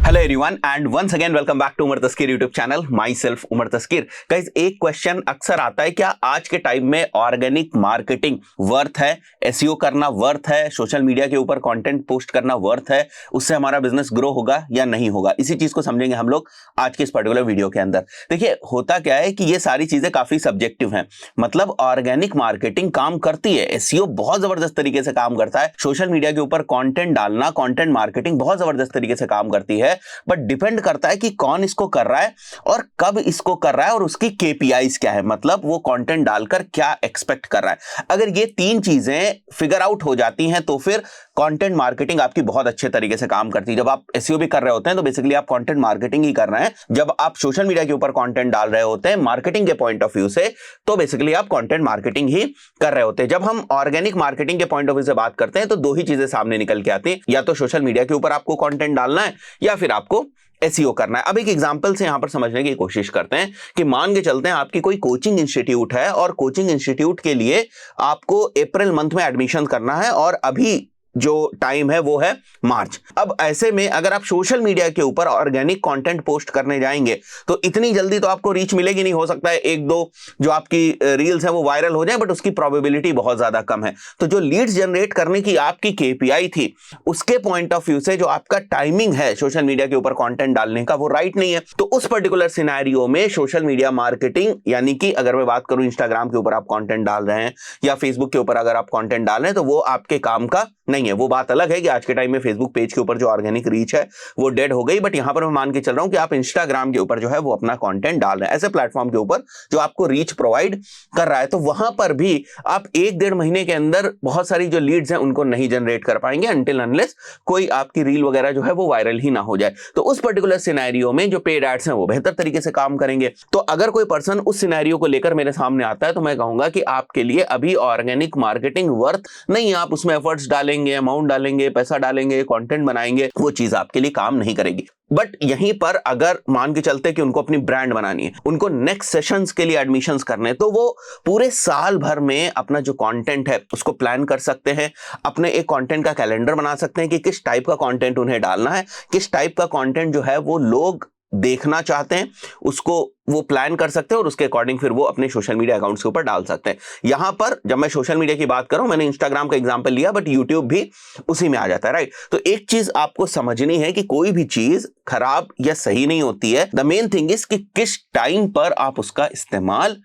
Hello everyone and once again welcome back to Umar Taskeer YouTube channel. Myself Umar Taskeer. Guys, एक question अक्सर आता है, क्या आज के टाइम में ऑर्गेनिक मार्केटिंग वर्थ है? एसईओ करना वर्थ है? सोशल मीडिया के ऊपर कंटेंट पोस्ट करना वर्थ है? उससे हमारा बिजनेस ग्रो होगा या नहीं होगा? इसी चीज को समझेंगे हम लोग आज के इस पर्टिकुलर वीडियो के अंदर। देखिए, होता क्या है कि ये सारी चीजें काफी सब्जेक्टिव हैं। मतलब ऑर्गेनिक मार्केटिंग काम करती है, एसईओ बहुत जबरदस्त तरीके से काम करता है, सोशल मीडिया के ऊपर कंटेंट डालना, कंटेंट मार्केटिंग बहुत जबरदस्त तरीके से काम करती है, बट डिपेंड करता है कि कौन इसको कर रहा है और कब इसको कर रहा है और उसकी केपीआईज क्या है, मतलब वो कंटेंट डालकर क्या एक्सपेक्ट कर रहा है। अगर ये तीन चीजें फिगर आउट हो जाती हैं तो फिर कंटेंट मार्केटिंग आपकी बहुत अच्छे तरीके से काम करती है। जब आप एसईओ भी कर रहे होते हैं तो बेसिकली आप कंटेंट मार्केटिंग ही कर रहे हैं। जब आप सोशल मीडिया के ऊपर कंटेंट डाल रहे होते हैं मार्केटिंग के पॉइंट ऑफ व्यू से, तो बेसिकली आप कंटेंट मार्केटिंग ही कर रहे होते हैं। जब हम ऑर्गेनिक मार्केटिंग के पॉइंट ऑफ व्यू से बात करते हैं तो दो ही चीजें सामने निकल के आती हैं, या तो सोशल मीडिया के ऊपर आपको कंटेंट डालना है या फिर आपको एसईओ करना है। अब एक एग्जांपल से यहां पर समझने की कोशिश करते हैं कि मान के चलते हैं आपकी कोई कोचिंग इंस्टीट्यूट है और कोचिंग इंस्टीट्यूट के लिए आपको अप्रैल मंथ में एडमिशन करना है और अभी जो टाइम है वो है मार्च। अब ऐसे में अगर आप सोशल मीडिया के ऊपर ऑर्गेनिक कंटेंट पोस्ट करने जाएंगे तो इतनी जल्दी तो आपको रीच मिलेगी नहीं। हो सकता है एक दो जो आपकी रील्स है वो वायरल हो जाए, बट उसकी प्रोबेबिलिटी बहुत ज्यादा कम है। तो जो लीड्स जनरेट करने की आपकी केपीआई थी, उसके पॉइंट ऑफ व्यू से जो आपका टाइमिंग है सोशल मीडिया के ऊपर कंटेंट डालने का, वो राइट नहीं है। तो उस पर्टिकुलर सिनेरियो में सोशल मीडिया मार्केटिंग, यानी कि अगर मैं बात करूं इंस्टाग्राम के ऊपर आप कंटेंट डाल रहे हैं या फेसबुक के ऊपर अगर आप कंटेंट डाल रहे हैं, तो वो आपके काम का नहीं है। वो बात अलग है कि आज के टाइम में फेसबुक पेज के ऊपर जो ऑर्गेनिक रीच है वो डेड हो गई, बट यहां पर मैं मान के चल रहा हूं कि आप इंस्टाग्राम के ऊपर जो है वो अपना कंटेंट डाल रहे हैं, ऐसे प्लेटफॉर्म के ऊपर जो आपको रीच प्रोवाइड कर रहा है। तो वहां पर भी आप एक डेढ़ महीने के अंदर बहुत सारी जो लीड्स हैं उनको नहीं जनरेट कर पाएंगे अनटिल अनलेस कोई आपकी रील वगैरह जो है वो वायरल ही ना हो जाए। तो उस पर्टिकुलर सिनेरियो में जो पेड एड्स हैं वो बेहतर तरीके से काम करेंगे। तो अगर कोई पर्सन उस सिनेरियो को लेकर मेरे सामने आता है तो मैं कहूंगा कि आपके लिए अभी ऑर्गेनिक मार्केटिंग वर्थ नहीं है। आप उसमें एफर्ट्स डालेंगे, अमाउंट डालेंगे, पैसा डालेंगे, कंटेंट बनाएंगे, वो चीज आपके लिए काम नहीं करेगी। बट यहीं पर अगर मान के चलते कि उनको अपनी ब्रांड बनानी है, उनको नेक्स्ट सेशंस के लिए एडमिशंस करने हैं, तो वो पूरे साल भर में अपना जो कंटेंट है उसको प्लान कर सकते हैं। अपने एक कंटेंट का कैलेंडर बना सकते हैं कि किस टाइप का कंटेंट उन्हें डालना है, किस टाइप का कंटेंट जो है वो लोग देखना चाहते हैं, उसको वो प्लान कर सकते हैं और उसके अकॉर्डिंग फिर वो अपने सोशल मीडिया अकाउंट्स के ऊपर डाल सकते हैं। यहां पर जब मैं सोशल मीडिया की बात कर रहा हूं, मैंने इंस्टाग्राम का एग्जांपल लिया, बट यूट्यूब भी उसी में आ जाता है, राइट? तो एक चीज आपको समझनी है कि कोई भी चीज खराब या सही नहीं होती है। द मेन थिंग इज कि किस टाइम पर आप उसका इस्तेमाल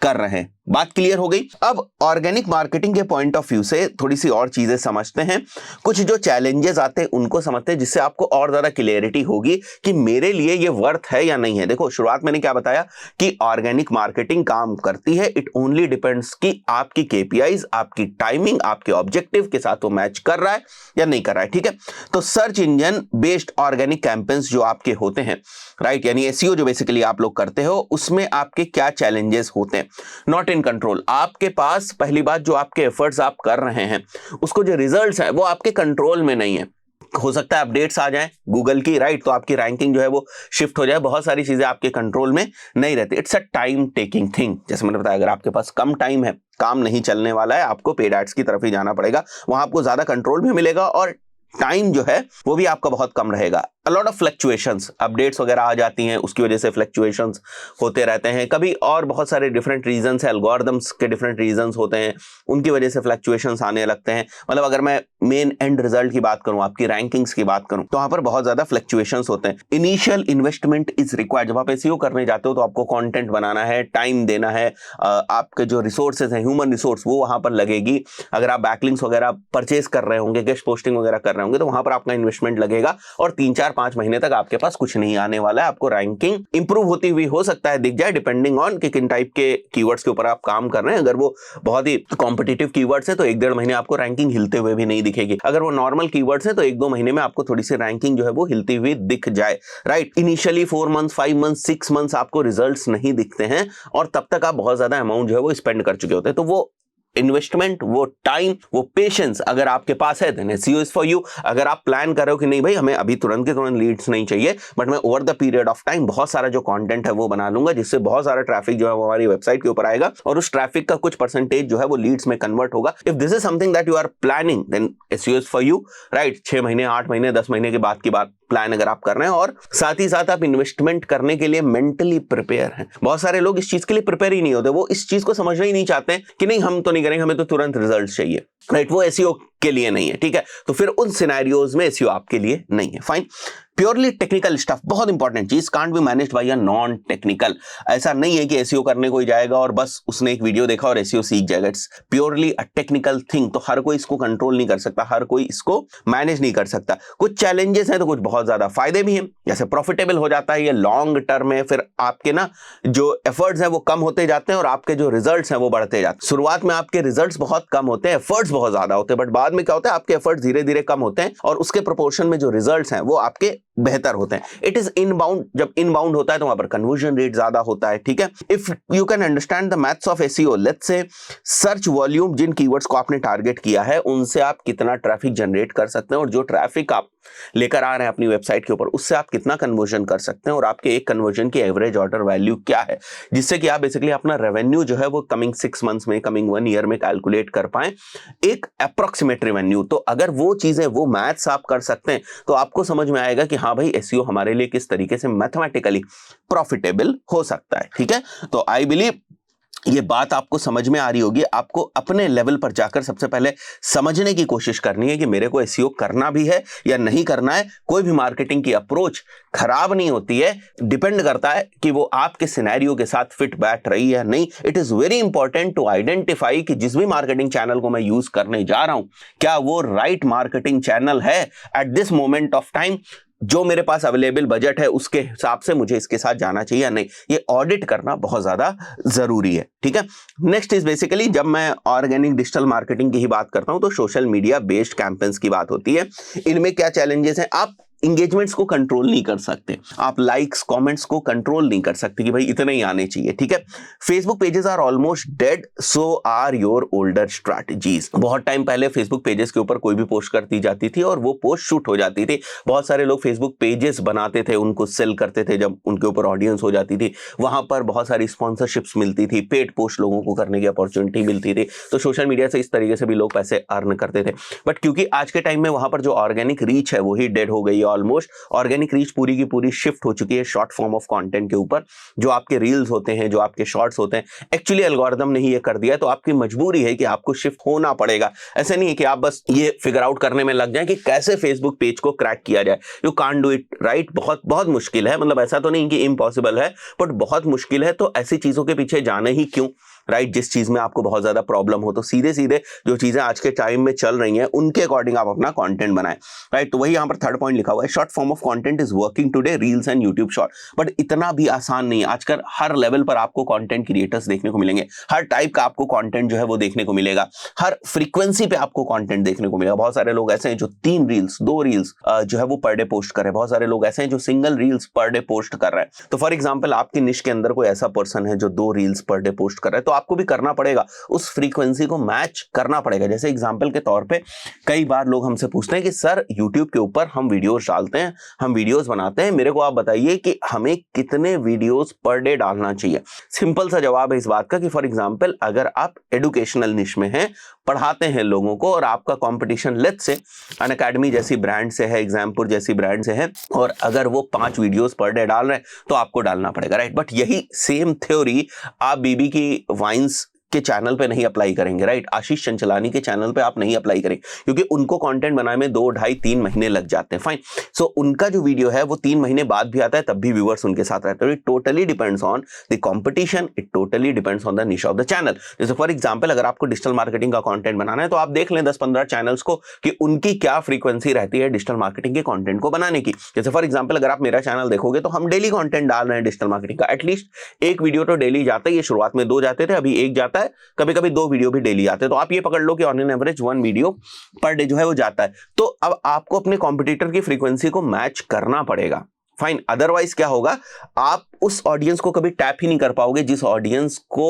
कर रहे हैं। बात क्लियर हो गई? अब ऑर्गेनिक मार्केटिंग के पॉइंट ऑफ व्यू से थोड़ी सी और चीजें समझते हैं। कुछ जो चैलेंजेस आते हैं उनको समझते हैं, जिससे आपको और ज्यादा क्लियरिटी होगी कि मेरे लिए ये वर्थ है या नहीं है। देखो, शुरुआत मैंने क्या बताया कि ऑर्गेनिक मार्केटिंग काम करती है, इट ओनली डिपेंड्स कि आपकी केपीआईज, आपकी टाइमिंग, आपके ऑब्जेक्टिव के साथ वो मैच कर रहा है या नहीं कर रहा है। ठीक है? तो search engine based organic campaigns जो आपके होते हैं, राइट, यानी एसईओ जो बेसिकली आप लोग करते हो, उसमें आपके क्या चैलेंजेस होते हैं? Not in control. आपके पास पहली बात, जो आपके एफर्ट्स आप कर रहे हैं उसको जो रिजल्ट्स हैं वो आपके कंट्रोल में नहीं है। हो सकता है अपडेट्स आ जाएं गूगल की, राइट, तो आपकी रैंकिंग जो है वो शिफ्ट हो जाए। बहुत सारी चीजें आपके कंट्रोल में नहीं रहती। It's a time taking thing. जैसे मैंने बताया, अगर आपके पास कम टाइम है, काम नहीं चलने वाला है, आपको पेड एड्स की तरफ ही जाना पड़ेगा। वहां आपको ज्यादा कंट्रोल भी मिलेगा और टाइम जो है वो भी आपका बहुत कम रहेगा। A lot of fluctuations, updates वगैरह आ जाती हैं, उसकी वजह से फ्लक्चुएशंस होते रहते हैं। कभी और बहुत सारे डिफरेंट रीजंस है, एल्गोरिदम्स के डिफरेंट रीजंस होते हैं, उनकी वजह से फ्लक्चुएशंस आने लगते हैं। मतलब अगर मैं मेन एंड रिजल्ट की बात करूं, आपकी रैंकिंग्स की बात करूं, तो वहां पर बहुत ज्यादा फ्लक्चुएशंस होते हैं। Initial investment is required. जब आप एसईओ करने जाते हो तो आपको कंटेंट बनाना है, टाइम देना है, आपके जो रिसोर्सेज हैं, ह्यूमन रिसोर्स, वो वहां पर लगेगी। अगर आप बैकलिंक्स वगैरह परचेज कर रहे होंगे, गेस्ट पोस्टिंग वगैरह कर रहे होंगे, तो वहां पर आपका इन्वेस्टमेंट लगेगा और 3-4-5 महीने तक आपके पास कुछ नहीं आने वाला है। आपको रैंकिंग इंप्रूव होती हुई हो सकता है दिख जाए, डिपेंडिंग ऑन कि किन टाइप के कीवर्ड्स के ऊपर आप काम कर रहे हैं। अगर वो बहुत ही कॉम्पिटिटिव कीवर्ड्स है तो 1-1.5 महीने आपको रैंकिंग हिलते हुए भी नहीं दिखेगी। अगर वो नॉर्मल कीवर्ड्स है तो 1-2 महीने में आपको थोड़ी सी रैंकिंग जो है वो हिलती हुई दिख जाए, right. Initially 4 months, 5 months, 6 months आपको रिजल्ट्स नहीं दिखते हैं और तब तक आप बहुत ज्यादा अमाउंट जो है वो स्पेंड कर चुके होते हैं। तो वो इन्वेस्टमेंट, वो टाइम, वो पेशेंस अगर आपके पास है, then SEO is for you. अगर आप प्लान कर रहे हो कि नहीं भाई, हमें अभी तुरंत के तुरंत लीड्स नहीं चाहिए, बट मैं over the period of time बहुत सारा जो कंटेंट है वो बना लूंगा, जिससे बहुत सारा ट्रैफिक जो है वो हमारी वेबसाइट के ऊपर आएगा और उस ट्रैफिक का कुछ परसेंटेज जो है वो लीड्स में कन्वर्ट होगा। If this is something that you are planning, then SEO is for you, right. 6 महीने, 8 महीने, 10 महीने के बाद की बात प्लान अगर आप कर रहे हैं और साथ ही साथ आप इन्वेस्टमेंट करने के लिए मेंटली प्रिपेयर हैं। बहुत सारे लोग इस चीज के लिए प्रिपेयर ही नहीं होते, वो इस चीज को समझना ही नहीं चाहते कि नहीं हम तो नहीं करेंगे, हमें तो तुरंत रिजल्ट चाहिए, राइट। वो एसईओ के लिए नहीं है, ठीक है। तो फिर उन सिनेरियोज में एसईओ आपके लिए नहीं है, फाइन। प्योरली टेक्निकल स्टफ, बहुत इंपॉर्टेंट चीज, can't be managed by a non technical. ऐसा नहीं है कि एसईओ करने कोई जाएगा और बस उसने एक वीडियो देखा और एसईओ सीख जाएगा। It's purely a technical thing. तो हर कोई इसको कंट्रोल नहीं कर सकता, हर कोई इसको मैनेज नहीं कर सकता। कुछ चैलेंजेस हैं तो कुछ बहुत ज्यादा फायदे भी हैं, जैसे प्रॉफिटेबल हो जाता है ये लॉन्ग टर्म में, फिर आपके ना जो एफर्ट्स हैं वो कम होते जाते हैं और आपके जो रिजल्ट्स हैं वो बढ़ते जाते हैं। शुरुआत में आपके रिजल्ट्स बहुत कम होते हैं, एफर्ट्स बहुत ज्यादा होते हैं, बट बाद में क्या होता है आपके एफर्ट्स धीरे धीरे कम होते हैं और उसके प्रोपोर्शन में जो रिजल्ट्स हैं वो आपके बेहतर होते हैं। इट इज इनबाउंड, जब इनबाउंड होता है तो वहां पर कन्वर्जन रेट ज्यादा होता है, ठीक है। If you can understand the maths of SEO, let's say search volume, जिन कीवर्ड्स को आपने टारगेट किया है उनसे आप कितना ट्रैफिक जनरेट कर सकते हैं और जो ट्रैफिक आप लेकर आ रहे हैं अपनी वेबसाइट के ऊपर उससे आप कितना कन्वर्जन कर सकते हैं और आपके एक कन्वर्जन की एवरेज ऑर्डर वैल्यू क्या है, जिससे कि आप बेसिकली अपना रेवेन्यू जो है वो कमिंग 6 मंथ्स में, कमिंग 1 ईयर में कैलकुलेट कर पाए, एक अप्रोक्सीमेट रेवेन्यू। तो अगर वो चीजें, वो मैथ्स आप कर सकते हैं तो आपको समझ में आएगा कि हाँ भाई एसईओ हमारे लिए किस तरीके से मैथमेटिकली प्रॉफिटेबल हो सकता है, ठीक है। तो आई बिलीव ये बात आपको समझ में आ रही होगी। आपको अपने लेवल पर जाकर सबसे पहले समझने की कोशिश करनी है कि मेरे को एसईओ करना भी है या नहीं करना है। कोई भी मार्केटिंग की अप्रोच खराब नहीं होती है, डिपेंड करता है कि वो आपके सिनेरियो के साथ फिट बैठ रही है नहीं। It is very important to identify कि जिस भी मार्केटिंग चैनल को मैं यूज करने जा रहा हूं क्या वो राइट मार्केटिंग चैनल है at this moment of time, जो मेरे पास अवेलेबल बजट है उसके हिसाब से मुझे इसके साथ जाना चाहिए या नहीं। ये ऑडिट करना बहुत ज्यादा जरूरी है, ठीक है। नेक्स्ट इज बेसिकली, जब मैं ऑर्गेनिक डिजिटल मार्केटिंग की ही बात करता हूं तो सोशल मीडिया बेस्ड कैंपेन्स की बात होती है। इनमें क्या चैलेंजेस हैं, आप इंगेजमेंट्स को कंट्रोल नहीं कर सकते, आप लाइक्स कमेंट्स को कंट्रोल नहीं कर सकते कि भाई इतने ही आने चाहिए, ठीक है। Facebook pages are almost dead, so are your older strategies. बहुत टाइम पहले फेसबुक पेजेस के ऊपर कोई भी पोस्ट कर दी जाती थी और वो पोस्ट शूट हो जाती थी। बहुत सारे लोग फेसबुक पेजेस बनाते थे, उनको सेल करते थे जब उनके ऊपर ऑडियंस हो जाती थी, वहां पर बहुत सारी स्पॉन्सरशिप्स मिलती थी, पेड पोस्ट लोगों को करने की अपॉर्चुनिटी मिलती थी। तो सोशल मीडिया से इस तरीके से भी लोग पैसे अर्न करते थे। बट क्योंकि आज के टाइम में वहां पर जो ऑर्गेनिक रीच है वो ही डेड हो गई है ऑलमोस्ट। ऑर्गेनिक रीच पूरी की पूरी शिफ्ट हो चुकी है शॉर्ट फॉर्म ऑफ कंटेंट के ऊपर। जो आपके रील्स होते हैं, जो आपके शॉर्ट्स होते हैं, एक्चुअली एल्गोरिथम ने ही ये कर दिया है, तो आपकी मजबूरी है कि आपको शिफ्ट होना पड़ेगा। ऐसे नहीं है कि आप बस ये फिगर आउट करने में लग जाएं कि कैसे फेसबुक पेज को क्रैक किया जाए। You can't do it, right. बहुत बहुत मुश्किल है, मतलब ऐसा तो नहीं कि इम्पॉसिबल है, बट बहुत मुश्किल है। तो ऐसी चीजों के पीछे जाने ही क्यों, राइट। जिस चीज में आपको बहुत ज्यादा प्रॉब्लम हो, तो सीधे सीधे जो चीजें आज के टाइम में चल रही हैं उनके अकॉर्डिंग आप अपना कंटेंट बनाएं, राइट। तो वही यहां पर थर्ड पॉइंट लिखा हुआ है, short form of content is working today, reels and YouTube short. But इतना भी आसान नहीं है। आजकल हर लेवल पर आपको कंटेंट क्रिएटर्स देखने को मिलेंगे, हर टाइप का आपको कंटेंट जो है वो देखने को मिलेगा, हर फ्रीक्वेंसी पे आपको कंटेंट देखने को मिलेगा। बहुत सारे लोग ऐसे हैं जो 3 रील्स 2 रील्स जो है वो पर डे पोस्ट कर रहे हैं। बहुत सारे लोग ऐसे हैं जो single reels per day post कर रहे हैं। तो फॉर एग्जांपल आपकी निश के अंदर कोई ऐसा पर्सन है जो 2 रील्स पर डे पोस्ट कर रहा है, तो आपको भी करना पड़ेगा, उस फ्रीक्वेंसी को मैच करना पड़ेगा। जैसे एग्जांपल के तौर पे कई बार लोग हमसे पूछते हैं कि सर YouTube के ऊपर हम वीडियोस डालते हैं, हम वीडियोस बनाते हैं, मेरे को आप बताइए कि हमें कितने वीडियोस पर डे डालना चाहिए। सिंपल सा जवाब है इस बात का कि फॉर एग्जांपल अगर आप एजुकेशनल निश में हैं, पढ़ाते हैं लोगों को, और आपका कंपटीशन लेट्स से अनअकैडमी जैसी ब्रांड से है, एग्जामपुर जैसी ब्रांड से है, और अगर वो 5 वीडियोस पर डे डाल रहे हैं तो आपको डालना पड़ेगा, राइट। बट यही सेम थ्योरी आप बीबी की वाइन्स के चैनल पे नहीं अप्लाई करेंगे, राइट। आशीष चंचलानी के चैनल पे आप नहीं अप्लाई करेंगे क्योंकि उनको कंटेंट बनाने में 2, ढाई, 3 महीने लग जाते हैं, फाइन। सो उनका जो वीडियो है वो 3 महीने बाद भी आता है, तब भी व्यूअर्स उनके साथ रहते हैं। It totally depends on the competition, it totally depends on the निश ऑफ द चैनल। जैसे फॉर एग्जांपल अगर आपको डिजिटल मार्केटिंग का कंटेंट बनाना है तो आप देख लें 10-15 चैनल्स को कि उनकी क्या फ्रीक्वेंसी रहती है डिजिटल मार्केटिंग के कंटेंट को बनाने की। जैसे फॉर एग्जांपल अगर आप मेरा चैनल देखोगे तो हम डेली कंटेंट डाल रहे हैं डिजिटल मार्केटिंग का, एटलीस्ट 1 वीडियो तो डेली जाता है। ये शुरुआत में 2 जाते थे, अभी 1 जाता है, कभी-कभी 2 वीडियो भी डेली आते हैं। तो आप ये पकड़ लो कि on an average 1 video per day जो है वो जाता है। तो अब आपको अपने कॉम्पिटिटर की फ्रीक्वेंसी को मैच करना पड़ेगा, फाइन। अदरवाइज क्या होगा, आप उस ऑडियंस को कभी टैप ही नहीं कर पाओगे जिस ऑडियंस को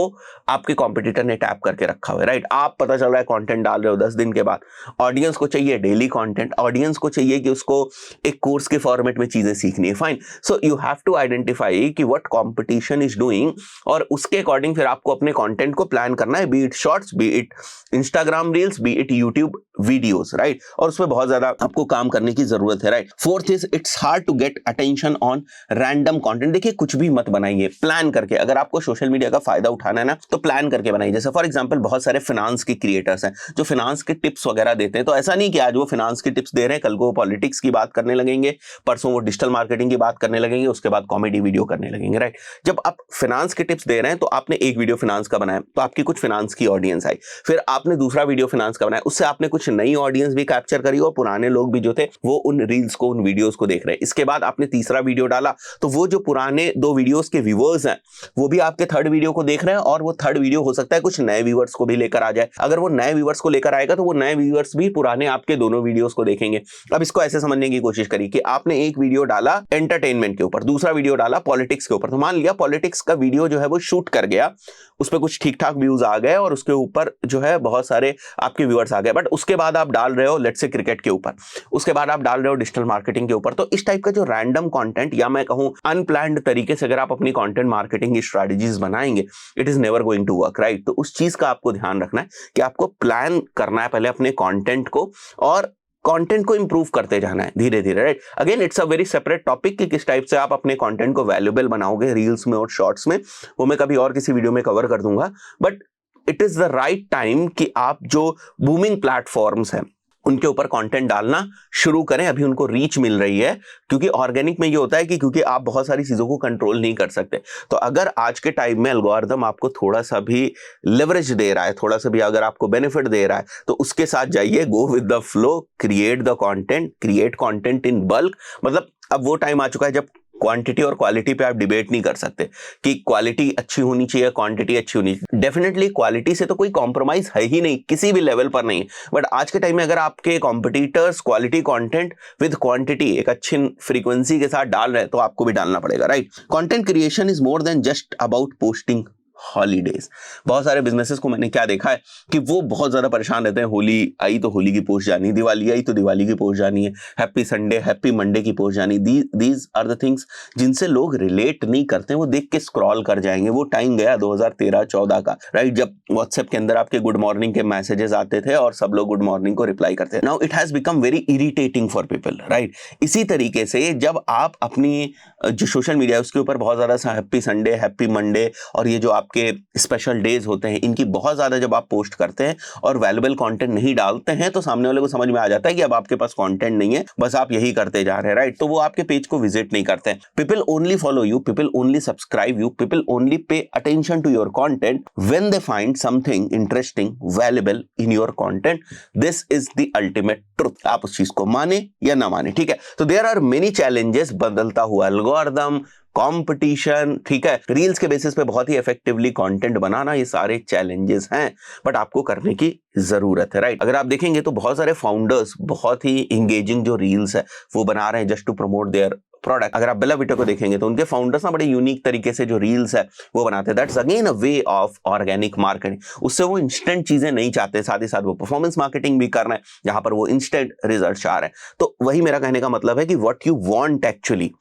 आपके कॉम्पिटिटर ने टैप करके रखा हुआ है, राइट। आप पता चल रहा है कंटेंट डाल रहे हो 10 दिन के बाद, ऑडियंस को चाहिए डेली कंटेंट, ऑडियंस को चाहिए कि उसको एक कोर्स के फॉर्मेट में चीजें सीखनी है, fine. So you have to identify कि व्हाट कंपटीशन इज डूइंग, और उसके अकॉर्डिंग फिर आपको अपने कंटेंट को प्लान करना है, B it shorts, B it Instagram reels, B it YouTube videos, right. और उसमें बहुत ज्यादा आपको काम करने की जरूरत है, right. Fourth is it's hard to get attention on random content. देखिए कुछ भी मत बनाइए, प्लान करके। अगर आपको सोशल मीडिया का फायदा उठाना है ना, तो प्लान करके बनाइए। जैसे फॉर एग्जांपल बहुत सारे फाइनेंस के क्रिएटर्स हैं जो फाइनेंस के टिप्स वगैरह देते हैं, तो ऐसा नहीं कि आज वो फाइनेंस की टिप्स दे रहे हैं, कल को वो पॉलिटिक्स की बात करने लगेंगे, परसों वो डिजिटल मार्केटिंग की बात करने लगेंगे, उसके बाद कॉमेडी वीडियो करने लगेंगे, राइट। जब आप फाइनेंस के टिप्स दे रहे हैं तो आपने एक वीडियो फाइनेंस का बनाया, तो आपकी कुछ फाइनेंस की ऑडियंस आई, फिर आपने दूसरा वीडियो फाइनेंस का बनाया, उससे आपने कुछ नई ऑडियंस भी कैप्चर करी और पुराने लोग भी जो थे वो उन रील्स को, उन वीडियोस को देख रहे हैं। इसके बाद आपने तीसरा वीडियो डाला, तो वो जो पुराने 2 वीडियोस के व्यूअर्स हैं वो भी आपके थर्ड वीडियो को देख रहे हैं, और वो थर्ड वीडियो हो सकता है कुछ नए व्यूअर्स को भी लेकर आ जाए। अगर वो नए व्यूअर्स को लेकर आएगा तो वो नए व्यूअर्स भी पुराने आपके दोनों वीडियोस को देखेंगे। अब इसको ऐसे समझने की कोशिश करिए कि आपने एक वीडियो डाला एंटरटेनमेंट के ऊपर, दूसरा वीडियो डाला पॉलिटिक्स के ऊपर, तो मान लिया पॉलिटिक्स का वीडियो जो है वो शूट कर गया, उस पर कुछ ठीक ठाक व्यूज आ गए और उसके ऊपर जो है बहुत सारे आपके व्यूअर्स आ गए, बट उसके बाद आप डाल रहे हो लेट्स से क्रिकेट के ऊपर, उसके बाद आप डाल रहे हो डिजिटल मार्केटिंग के ऊपर। तो इस टाइप का जो रैंडम कंटेंट, या मैं कहूं अनप्लान्ड तरीके से अगर आप अपनी कंटेंट मार्केटिंग की स्ट्रेटजीज बनाएंगे, it is never going to work, right. तो उस चीज का आपको ध्यान रखना है कि आपको प्लान करना है पहले अपने कंटेंट को, और कंटेंट को इंप्रूव करते जाना है धीरे धीरे, right. Again it's a very separate topic कि किस टाइप से आप अपने कंटेंट को वैल्यूएबल बनाओगे रील्स में और शॉर्ट्स में, वो मैं कभी और किसी वीडियो में कवर कर दूंगा। But it is the right time कि आप जो बूमिंग प्लेटफॉर्म्स हैं उनके ऊपर कंटेंट डालना शुरू करें। अभी उनको रीच मिल रही है, क्योंकि ऑर्गेनिक में ये होता है कि क्योंकि आप बहुत सारी चीजों को कंट्रोल नहीं कर सकते, तो अगर आज के टाइम में एल्गोरिथम आपको थोड़ा सा भी लेवरेज दे रहा है, थोड़ा सा भी अगर आपको बेनिफिट दे रहा है, तो उसके साथ जाइए, go with the flow, create the content, create content in bulk. मतलब अब वो टाइम आ चुका है जब क्वांटिटी और क्वालिटी पे आप डिबेट नहीं कर सकते कि क्वालिटी अच्छी होनी चाहिए, क्वांटिटी अच्छी होनी चाहिए। डेफिनेटली क्वालिटी से तो कोई कॉम्प्रोमाइज है ही नहीं, किसी भी लेवल पर नहीं। बट आज के टाइम में अगर आपके competitors quality content with quantity एक अच्छी फ्रीक्वेंसी के साथ डाल रहे हैं, तो आपको भी डालना पड़ेगा, right. Content creation is more than just about posting holidays. बहुत सारे बिजनेसेस को मैंने क्या देखा है कि वो बहुत ज्यादा परेशान रहते हैं, होली आई तो होली की पोस्ट जानी, दिवाली आई तो दिवाली की पोस्ट जानी है, हैप्पी संडे हैप्पी मंडे की पोस्ट जानी। दीज आर द थिंग्स जिनसे लोग रिलेट नहीं करते, वो देख के स्क्रॉल कर जाएंगे। वो टाइम गया 2013-14 का, राइट, जब व्हाट्सएप के अंदर आपके गुड मॉर्निंग के मैसेजेस आते थे और सब लोग गुड मॉर्निंग को रिप्लाई करते थे। Now it has become very irritating for people, right. इसी तरीके से जब आप अपनी जो सोशल मीडिया उसके ऊपर बहुत ज्यादा हैप्पी संडे हैप्पी मंडे और ये जो आपके स्पेशल डेज होते हैं, इनकी बहुत ज्यादा जब आप पोस्ट करते हैं और वैल्यूएबल कंटेंट नहीं डालते हैं, तो सामने वाले को समझ में आ जाता है कि अब आपके पास कंटेंट नहीं है, बस आप यही करते जा रहे हैं, राइट। तो वो आपके पेज को विजिट नहीं करते हैं। People only follow you, people only subscribe you, people only pay attention to your content when they find something interesting valuable in your content. This is the ultimate truth. आप उस चीज को माने या ना माने, ठीक है। तो देयर आर मेनी चैलेंजेस, बदलता हुआ एल्गोरिथम, कंपटीशन, ठीक है, रील्स के बेसिस पे बहुत ही इफेक्टिवली कंटेंट बनाना, ये सारे चैलेंजेस हैं, बट आपको करने की जरूरत है, राइट। अगर आप देखेंगे तो बहुत सारे फाउंडर्स बहुत ही इंगेजिंग जो रील्स है वो बना रहे हैं just to promote their product. अगर आप बेला विटा को देखेंगे तो उनके फाउंडर्स ना बड़े यूनिक तरीके से जो रील्स है वो बनाते हैं। That's again a way of organic marketing. उससे वो इंस्टेंट चीजें नहीं चाहते, साथ ही साथ वो परफॉर्मेंस मार्केटिंग भी कर रहे हैं जहां पर वो इंस्टेंट रिजल्ट आ रहे हैं। तो वही मेरा कहने का मतलब है कि व्हाट यू वांट एक्चुअली,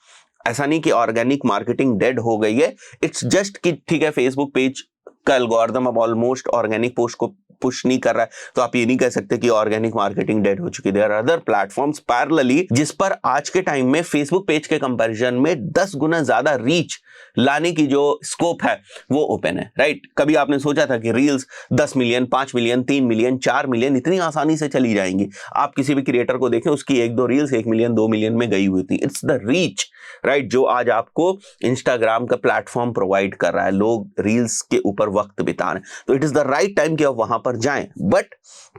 ऐसा नहीं कि ऑर्गेनिक मार्केटिंग डेड हो गई है, इट्स जस्ट कि ठीक है फेसबुक पेज का एल्गोरिथम अब ऑलमोस्ट ऑर्गेनिक पोस्ट को पुश नहीं कर रहा है, तो आप ये नहीं कह सकते कि ऑर्गेनिक मार्केटिंग डेड हो चुकी है। There are other platforms parallelly जिस पर आज के टाइम में फेसबुक पेज के कंपैरिजन में 10 गुना ज्यादा रीच लाने की जो स्कोप है वो ओपन है, राइट। कभी आपने सोचा था कि reels 10 million 5 million 3 million 4 million इतनी आसानी से चली जाएंगी? आप किसी भी क्रिएटर को देखें, उसकी 1-2 रील्स 1 मिलियन 2 मिलियन में गई हुई थी। इट्स द रीच, राइट, जो आज आपको इंस्टाग्राम का प्लेटफॉर्म प्रोवाइड कर रहा है। लोग रील्स के ऊपर वक्त बिता रहे हैं, तो it is the right time कि आप वहां पर जाएं, बट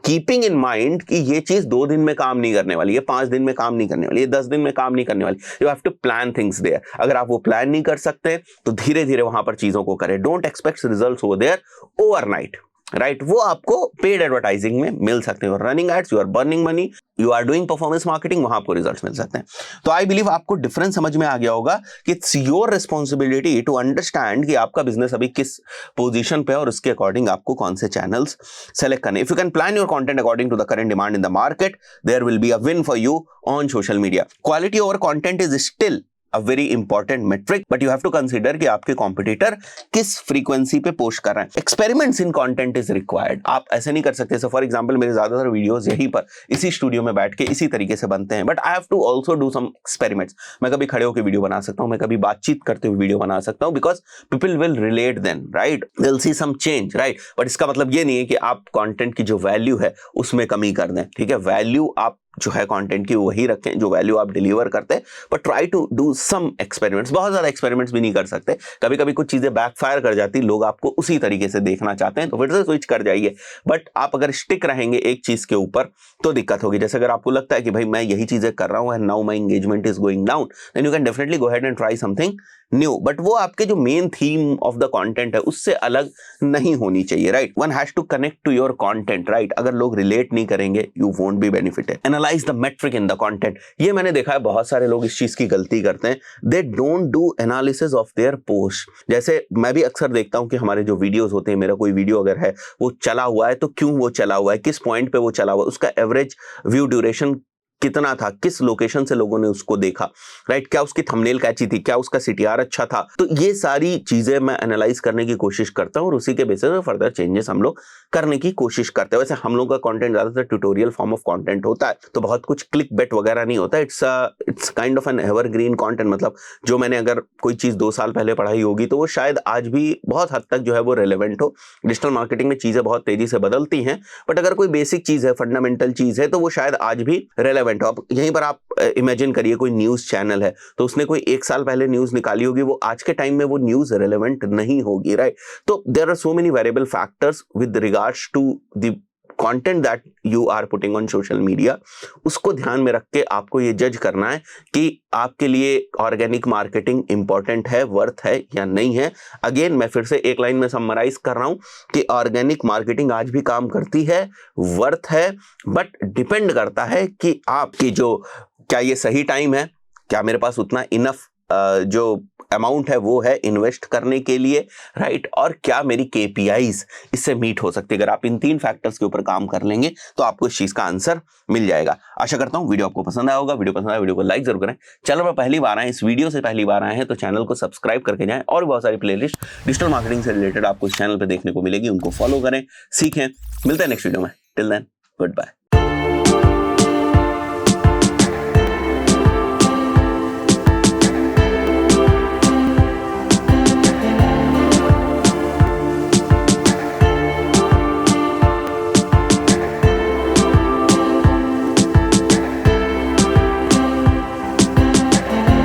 कीपिंग इन माइंड कि ये चीज 2 दिन में काम नहीं करने वाली, ये 5 दिन में काम नहीं करने वाली, ये 10 दिन में काम नहीं करने वाली। You have to plan things there. अगर आप वो प्लान नहीं कर सकते तो धीरे धीरे वहां पर चीजों को करें। Don't expect results over there overnight. Right, वो आपको पेड एडवर्टाइजिंग में मिल सकते हैं। Running ads, you are burning money, you are doing performance marketing, वहां आपको रिजल्ट्स मिल सकते हैं। तो आई बिलीव आपको डिफरेंस समझ में आ गया होगा कि it's your responsibility to understand कि आपका बिजनेस अभी किस पोजीशन पे है और उसके अकॉर्डिंग आपको कौन से चैनल्स सेलेक्ट करने। If you can plan your content according to the current demand in the market, there will be a win for you on social media. Quality over content is still a very important metric, but you have to consider कि आपके competitor किस frequency पे post कर रहे हैं। Experiments in content is required. आप ऐसे नहीं कर सकते। सो फॉर एग्जांपल मेरे ज्यादातर वीडियोस यहीं पर इसी स्टूडियो में बैठ के इसी तरीके से बनते हैं, but I have to also do some experiments. मैं कभी खड़े होकर वीडियो बना सकता हूं, मैं कभी बातचीत करते हुए वीडियो बना सकता हूं, because people will relate then, right, they will see some change, right. But इसका मतलब ये नहीं है कि आप कंटेंट की जो वैल्यू है उसमें कमी कर दें, ठीक है। वैल्यू आप जो है कंटेंट की वही रखें जो वैल्यू आप डिलीवर करते हैं, but try to do some experiments. बहुत ज्यादा एक्सपेरिमेंट्स भी नहीं कर सकते, कभी कभी कुछ चीजें बैकफायर कर जाती, लोग आपको उसी तरीके से देखना चाहते हैं तो फिर से स्विच कर जाइए। बट आप अगर स्टिक रहेंगे एक चीज के ऊपर तो दिक्कत होगी। जैसे अगर आपको लगता है कि भाई मैं यही चीजें कर रहा हूं and now my engagement is going down, then you can definitely go ahead and try something new, but वो आपके जो main theme of the content है उससे अलग नहीं होनी चाहिए, right. One has to connect to your content, right. अगर लोग रिलेट नहीं करेंगे you won't be benefited. Analyze the metric in the content. ये मैंने देखा है बहुत सारे लोग इस चीज की गलती करते हैं, they don't do analysis of their post. जैसे मैं भी अक्सर देखता हूं कि हमारे जो वीडियोस होते हैं, मेरा कोई वीडियो अगर है वो चला हुआ है तो क्यों वो चला हुआ है, किस पॉइंट पे वो चला हुआ है, उसका एवरेज व्यू ड्यूरेशन कितना था, किस लोकेशन से लोगों ने उसको देखा, राइट, क्या उसकी थंबनेल कैची थी, क्या उसका सीटीआर अच्छा था। तो ये सारी चीजें मैं एनालाइज करने की कोशिश करता हूं और उसी के बेसिस पे फर्दर चेंजेस हम लोग करने की कोशिश करते हैं। वैसे हम लोग का कंटेंट ज्यादातर ट्यूटोरियल फॉर्म ऑफ कंटेंट होता है, तो बहुत कुछ क्लिक बेट वगैरह नहीं होता। It's kind of N evergreen content. मतलब जो मैंने अगर कोई चीज 2 साल पहले पढ़ाई होगी तो वो शायद आज भी बहुत हद तक जो है वो रेलेवेंट हो। डिजिटल मार्केटिंग में चीजें बहुत तेजी से बदलती हैं, बट अगर कोई बेसिक चीज है, फंडामेंटल चीज है, तो वो शायद आज भी रेलेवेंट हो। अब यहीं पर आप इमेजिन करिए कोई न्यूज चैनल है तो उसने कोई 1 साल पहले न्यूज निकाली होगी, वो आज के टाइम में वो न्यूज रेलेवेंट नहीं होगी, राइट। तो there are so many variable factors with regards to the content that you are putting on social media. उसको ध्यान में रख के आपको ये जज करना है कि आपके लिए ऑर्गेनिक मार्केटिंग इंपॉर्टेंट है, वर्थ है या नहीं है। अगेन मैं फिर से एक लाइन में समराइज कर रहा हूं कि ऑर्गेनिक मार्केटिंग आज भी काम करती है, वर्थ है, बट डिपेंड करता है कि आपकी जो क्या ये सही टाइम है, क्या मेरे पास उतना इनफ जो अमाउंट है वो है इन्वेस्ट करने के लिए, राइट, और क्या मेरी केपीआईज इससे मीट हो सकती है। अगर आप इन 3 फैक्टर्स के ऊपर काम कर लेंगे तो आपको इस चीज का आंसर मिल जाएगा। आशा करता हूं वीडियो आपको पसंद आया होगा। वीडियो पसंद आया वीडियो को लाइक जरूर करें। चैनल पर पहली बार आए, इस वीडियो से पहली बार आए हैं तो चैनल को सब्सक्राइब करके जाएं। और बहुत सारी प्लेलिस्ट डिजिटल मार्केटिंग से रिलेटेड आपको इस चैनल पर देखने को मिलेगी, उनको फॉलो करें, सीखें। मिलते हैं नेक्स्ट वीडियो में। Till then, good bye.